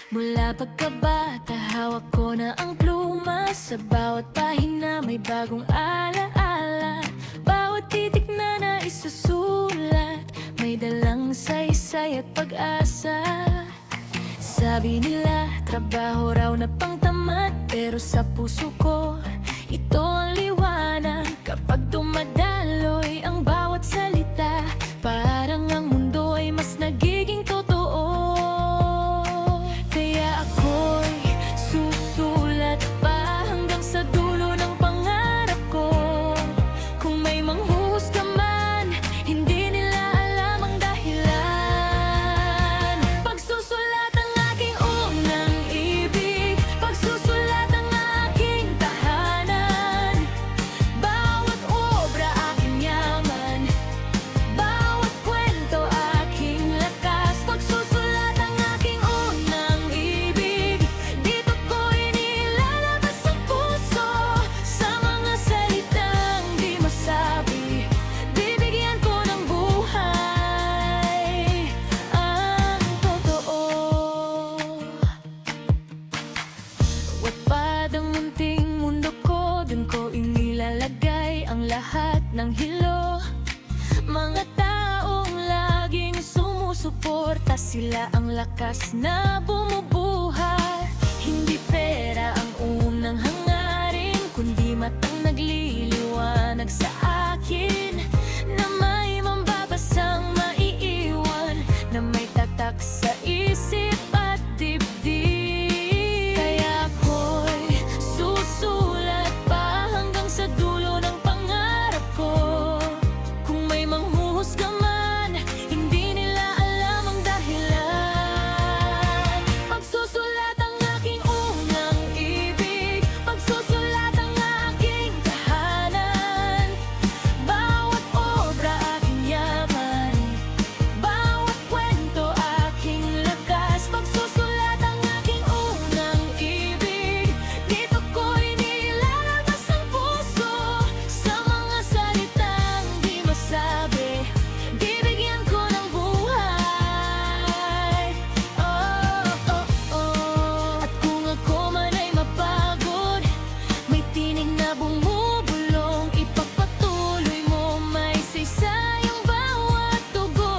Mula pagkabata, hawak ko na ang pluma. Sa bawat pahina may bagong alaala. Bawat titik na naisusulat, may dalang saysay at pag-asa. Sabi nila, trabaho raw na pangtamad, pero sa puso ko, ito ang liwanag. Kapag dumadaloy ang bawat salita, parang ang mundo ay mas nagiging totoo. Kaya ako'y susulat pa hanggang sa dulo ng pangarap ko. Kung may manghuhusga man, hindi nila alam ang dahilan. Pagsusulat ang aking unang ibig, pagsusulat ang aking tahanan. Bawat obra aking yaman, bawat kwento aking lakas. Pagsusulat ang aking unang ibig, dito ko inilalabas ang puso. Sa mga salitang di masabi, bibigyan ko ng buhay ang totoo. Bawat padang munting mundo ko, dun ko inilalagay ang lahat ng hilo. Mga taong laging sumusuporta, sila ang lakas na bumubuhay. Hindi pera ang unang hangarin, kundi matang nagliliwanag sa akin, na may mambabasang maiiwan, na may tatak sa isip at dibdib. Kaya ako'y susulat pa hanggang sa dulo ng pangarap ko. Kung may manghuhusga man, hindi nila alam ang dahilan. Pagsusulat ang aking unang ibig, pagsusulat ang aking tahanan. Bawat obra aking yaman, bawat kwento aking lakas. Pagsusulat ang aking unang ibig, dito ko inilalabas ang puso. Sa mga salitang di masabi, bibigyan ko ng buhay. Oh, oh, oh. At kung ako man ay mapagod, may tinig na bumubulong, ipagpatuloy mo, may saysay ang bawat tugon.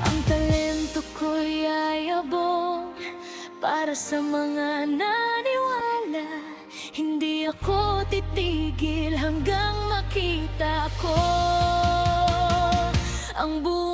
Ang talento ko'y ayabong para sa mga naniwala. Hindi ako titigil hanggang makita ko ang buhay.